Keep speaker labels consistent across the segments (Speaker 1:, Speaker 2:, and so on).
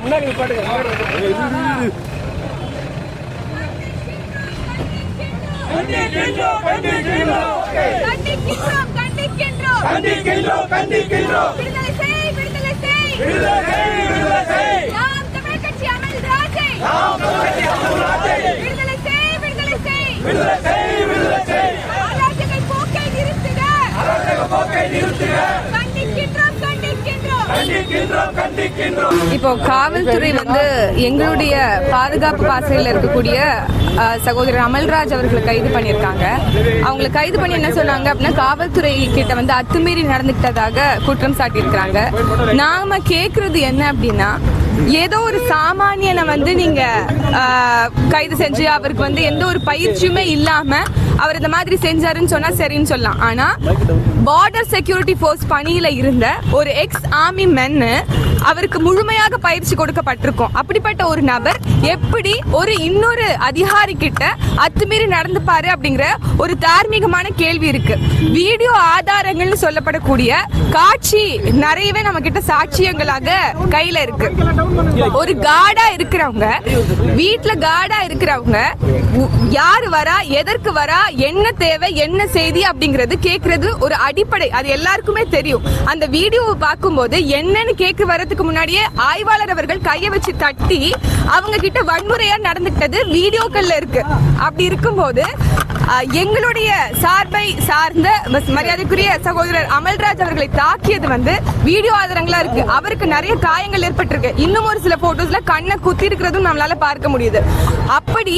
Speaker 1: முன்னாடி பாட்டுங்க.
Speaker 2: இப்போ காவல்துறை வந்து எங்களுடைய பாதுகாப்பு பாசையில் இருக்கக்கூடிய சகோதரர் அமல்ராஜ் அவர்களை கைது பண்ணியிருக்காங்க. அவங்களை கைது பண்ணி என்ன சொன்னாங்க அப்படின்னா, காவல்துறை கிட்ட வந்து அத்துமீறி நடந்துக்கிட்டதாக குற்றம் சாட்டியிருக்கிறாங்க. நாம கேட்கறது என்ன அப்படின்னா, ஏதோ ஒரு சாமானியனை வந்து நீங்க கைது செஞ்சு அவருக்கு வந்து எந்த ஒரு பயிற்சியுமே இல்லாம அவர் இந்த மாதிரி செஞ்சாருன்னு சொன்னா சரின்னு சொல்லலாம். ஆனா பார்டர் செக்யூரிட்டி போர்ஸ் பணியில இருந்த ஒரு எக்ஸ் ஆர்மி மென் அவருக்கு முழுமையாக பயிற்சி கொடுக்கப்பட்டிருக்கும். அப்படிப்பட்ட ஒரு நபர் எப்படி ஒரு இன்னொரு அதிகாரி கிட்ட அத்துமீறி நடந்துப்பாரு அப்படிங்கிற ஒரு தார்மீகமான கேள்வி இருக்கு. வீடியோ ஆதாரங்கள்னு சொல்லப்படக்கூடிய காட்சி நிறையவே நம்ம கிட்ட சாட்சியங்களாக கையில இருக்கு. ஒரு கார்டா இருக்கிறவங்க, வீட்டுல கார்டா இருக்கிறவங்க யாரு வரா, எதற்கு வரா, என்ன தேவை, என்ன செய்தி அப்படிங்கிறது கேட்கறது ஒரு அடிப்படை. அது எல்லாருக்குமே தெரியும். அந்த வீடியோவை பார்க்கும்போது என்னன்னு கேட்க வரதுக்கு முன்னாடியே ஆய்வாளர் அவர்கள் கையை வச்சு தட்டி அவங்க கிட்ட வன்முறையா நடந்துக்கிட்டது வீடியோக்கள்ல இருக்கு. அப்படி இருக்கும்போது எங்களுடைய சார்பை சார்ந்த மரியாதைக்குரிய சகோதரர் அமல்ராஜ் அவர்களை தாக்கியது வந்து வீடியோ ஆதாரங்களா இருக்கு. அவருக்கு நிறைய காயங்கள் ஏற்பட்டிருக்கு. இன்னும் ஒரு சில போட்டோஸ்ல கண்ணை குத்தி இருக்கிறதும் நம்மளால பார்க்க முடியுது. அப்படி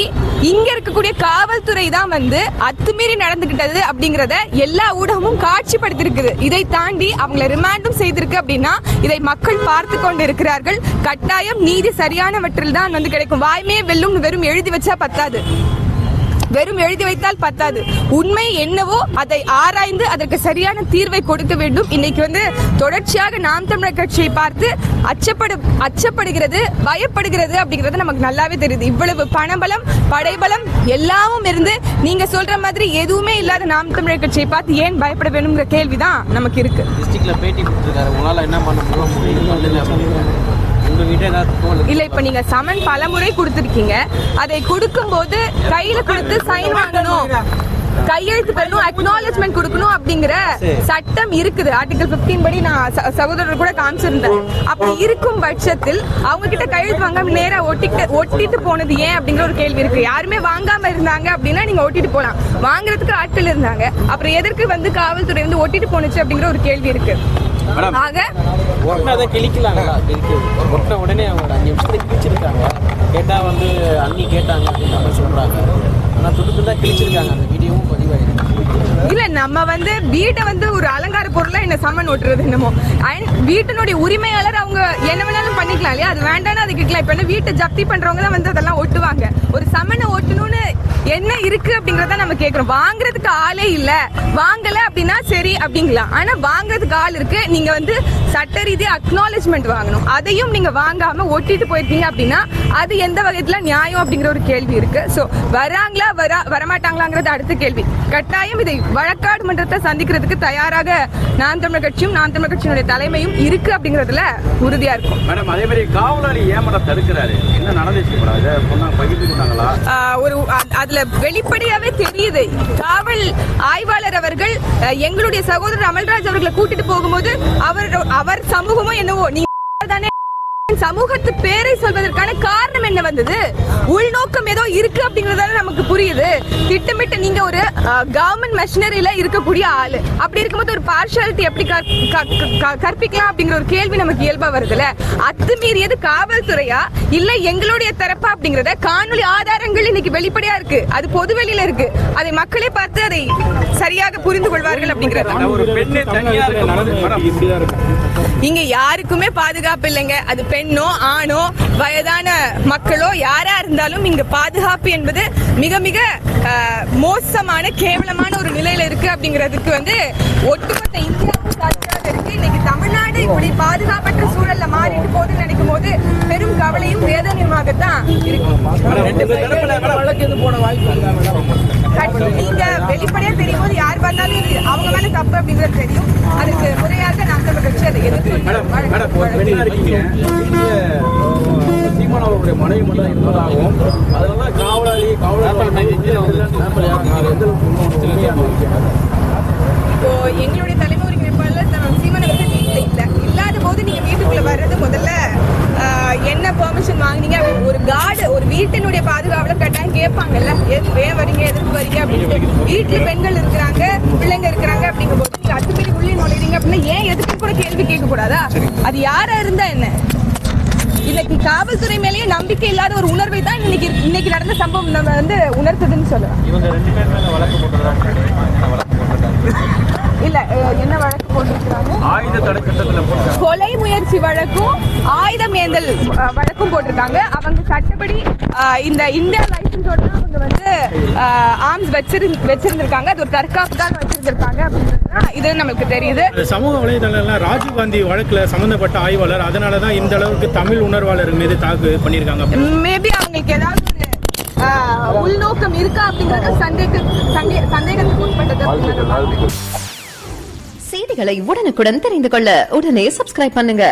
Speaker 2: இங்க இருக்கக்கூடிய காவல்துறை தான் வந்து அத்துமீறி நடந்துகிட்டது அப்படிங்கறத எல்லா ஊடகமும் காட்சிப்படுத்திருக்குது. இதை தாண்டி அவங்களை ரிமாண்டும் செய்திருக்கு அப்படின்னா இதை மக்கள் பார்த்து கொண்டு இருக்கிறார்கள். கட்டாயம் நீதி சரியானவற்றில் தான் வந்து கிடைக்கும். வாய்மையே வெல்லும் வெறும் எழுதி வச்சா பத்தாது, வெறும் எழுதி வைத்தால் பத்தாது. உண்மை என்னவோ அதை ஆராய்ந்து அதற்கு சரியான தீர்வை கொடுக்க வேண்டும். இன்னைக்கு வந்து தொடர்ச்சியாக நாம் தமிழர் கட்சியை பார்த்து அச்சப்படுகிறது, பயப்படுகிறது அப்படிங்கிறது நமக்கு நல்லாவே தெரியுது. இவ்வளவு பணபலம், படைபலம் எல்லாமும் இருந்து நீங்க சொல்ற மாதிரி எதுவுமே இல்லாத நாம் தமிழர் கட்சியை பார்த்து ஏன் பயப்பட வேணுங்கிற கேள்விதான் நமக்கு இருக்கு. இல்ல, இப்ப நீங்க சமன் பலமுறை கொடுத்திருக்கீங்க. அதை கொடுக்கும் போது கையில கொடுத்து சைன் வாங்கணும், கையெழுத்து பெறணும், அக்னாலஜ்மெண்ட் கொடுக்கணும் அப்படிங்கிற சட்டம் இருக்குது. ஆர்டிகல் 15 படி நான் சகோதரர் கூட காமிச்சிருந்தேன். அப்படி இருக்கும் பட்சத்தில் அவங்க கிட்ட கையெழுத்து வாங்காம நேரா ஒட்டிட்டு போனது ஏன் அப்படிங்கிற ஒரு கேள்வி இருக்கு. யாருமே வாங்காம இருந்தாங்க அப்படின்னா நீங்க ஒட்டிட்டு போலாம். வாங்குறதுக்கு ஆட்கள் இருந்தாங்க, அப்புறம் எதற்கு வந்து காவல்துறை வந்து ஒட்டிட்டு போனுச்சு அப்படிங்கிற ஒரு கேள்வி இருக்கு. ஆக
Speaker 1: உடனே அவங்க 5 நிமிஷத்துக்கு கிழிச்சிருக்காங்க. கேட்டா வந்து அண்ணி கேட்டாங்க அப்படின்னு சொல்றாங்க. ஆனா துடுத்து தான் கிழிச்சிருக்காங்க. அந்த வீடியோவும் பதிவாயிருக்கு.
Speaker 2: இல்ல, நம்ம வந்து வீட்டை வந்து ஒரு அலங்கார பொருளா என்ன சம்மன் ஓட்டுறது என்னமோ. வீட்டினுடைய உரிமையாளர் அவங்க என்ன வேணாலும் பண்ணிக்கலாம் இல்லையா, அது வேண்டாம்னு அது கேட்கலாம். இப்ப என்ன வீட்டை ஜப்தி பண்றவங்க தான் வந்து அதெல்லாம் ஒட்டுவாங்க. ஒரு சம்மனை ஓட்டணும்னு என்ன இருக்கு அப்படிங்கறத நம்ம கேட்கிறோம். வாங்குறதுக்கு ஆளே இல்ல, வாங்கல அப்படின்னா சரி அப்படிங்கலாம். ஆனா வாங்குறதுக்கு ஆள் இருக்கு. நீங்க வந்து சட்ட ரீதியா அக்னாலஜ்மெண்ட் வாங்கணும். அதையும் நீங்க வாங்காம ஒட்டிட்டு போயிருக்கீங்க அப்படின்னா அது எந்த வகையில நியாயம் அப்படிங்கிற ஒரு கேள்வி இருக்கு. சோ வராங்களா வரமாட்டாங்களாங்கிறது அடுத்த கேள்வி. கட்டாயம் இதை வழக்காடு மன்றத்தை சந்திக்கிறதுக்கு தயாராக நாம் தமிழர் கட்சியும் நாம் தமிழர் கட்சியினுடைய தலைமையும் இருக்கு அப்படிங்கறதுல உறுதியா இருக்கும்.
Speaker 3: மேடம், அதே மாதிரி காவலாளி ஏமாற தடுக்கிறாரு, என்ன நடந்துச்சு?
Speaker 2: ஒரு அதுல வெளிப்படையாவே தெரியுது. காவல் ஆய்வாளர் அவர்கள் எங்களுடைய சகோதரர் அமல்ராஜ் அவர்களை கூட்டிட்டு போகும்போது அவர் சமூகமோ என்னவோ நீ தானே சமூகத்து பேரை சொல்வதற்கான காரணம் என்ன வந்தது? உள்நோக்கம் ஏதோ இருக்கு அப்படிங்கறதால நமக்கு புரியுது. திட்டமிட்டு நீங்க ஒரு கவர்மெண்ட் மெஷினரியில இருக்கக்கூடிய ஆளு, அப்படி இருக்கும்போது ஒரு பார்ஷாலிட்டி எப்படி கற்பிக்கலாம் அப்படிங்கிற ஒரு கேள்வி நமக்கு இயல்பா வருதுல. அத்துமீறியது காவல்துறையா இல்ல எங்களுடைய தரப்பா அப்படிங்கறத காணொலி ஆதாரங்கள் இன்னைக்கு வெளிப்படையா இருக்கு. அது பொதுவெளியில இருக்கு. அதை மக்களே பார்த்து அதை சரியாக புரிந்து கொள்வார்கள் அப்படிங்கறது. இங்க யாருக்குமே பாதுகாப்பு இல்லைங்க. அது பெண்ணோ ஆணோ வயதான மக்களோ யாரா இருந்தாலும் இங்க பாதுகாப்பு என்பது மிக மிக மோசமான கேவலமான ஒரு நிலையில இருக்கு அப்படிங்கிறதுக்கு வந்து ஒட்டுமொத்த இந்தியாவும் சாட்சியாக இருக்கு. இன்னைக்கு தமிழ்நாடு இப்படி பாதுகாப்பற்ற சூழல்ல மாறிட்டு போகுதுன்னு நினைக்கும் போது பெரும் கவலையும் வேதனையுமாகத்தான் இருக்கு.
Speaker 1: வழக்கு எதுவும் போன வாய்ப்பு இருக்கா மேடம்?
Speaker 2: நீங்க வெளிப்படையா தெரியும் போது யார் பார்த்தாலும் இது அவங்க மேல தப்பு அப்படிங்கிறது தெரியும். அதுக்கு முறையாக நாங்கள் கட்சி அதை
Speaker 3: சீமான் அவருடைய மனைவி மட்டும் இருந்ததாகவும் அதனால காவலாளி
Speaker 2: இப்போ எங்களுடைய தலைமை ஒருங்கிணைப்பாளர் சீமான் வந்து வீட்டுல இல்ல இல்லாத போது நீங்க வீட்டுக்குள்ள வர்றது முதல்ல என்ன பெர்மிஷன் வாங்குனீங்க? ஒரு கார்டு ஒரு வீட்டினுடைய பாதுகாவலர் கட்டாயம் கேட்பாங்கல்ல, ஏன் வரீங்க எதுக்கு வரீங்க அப்படின்னு. வீட்டுல பெண்கள் இருக்கிறாங்க, பிள்ளைங்க இருக்கிறாங்க அப்படிங்கும் போது நீங்க அத்துமீறி உள்ளே நுழைறீங்க அப்படின்னா ஏன் எதுக்கு கூட கேள்வி கேட்க கூடாதா? அது யாரா இருந்தா என்ன? இன்னைக்கு காவல்துறை மேலேயே நம்பிக்கை இல்லாத ஒரு உணர்வை தான் இன்னைக்கு நடந்த சம்பவம் நம்ம வந்து உணர்த்துதுன்னு சொல்லலாம்.
Speaker 3: இவங்க 2 பேர் மேல வழக்கு போட்டுறாங்க.
Speaker 2: இல்ல என்ன வழக்கு போட்டிருக்காங்க?
Speaker 3: ஆயுத தடை சட்டத்துல போட்டு
Speaker 2: கொலை முயற்சி வழக்கும் ஆயுதம் ஏந்தல் வழக்கும் போட்டிருக்காங்க. அவங்க சட்டப்படி இந்த இந்தியா லைசன்ஸோட அவங்க வந்து ஆர்ம்ஸ் வச்சிருந்திருக்காங்க. அது ஒரு தற்காப்பு தான் வச்சிருந்திருக்காங்க அப்படின்றது இது நமக்கு தெரியுது.
Speaker 4: சமூக வலைதளங்கள்லாம் ராஜீவ்காந்தி வழக்குல சம்பந்தப்பட்ட ஆய்வாளர், அதனாலதான் இந்த அளவுக்கு தமிழ் உணர்வாளர் மீது தாக்கு பண்ணியிருக்காங்க.
Speaker 2: மேபி அவங்களுக்கு ஏதாவது ஒரு உள்நோக்கம் இருக்கா அப்படிங்கறது சந்தேகத்துக்கு உட்பட்டது.
Speaker 5: செய்திகளை உடனுக்குடன் தெரிந்து கொள்ள உடனே சப்ஸ்கிரைப் பண்ணுங்க.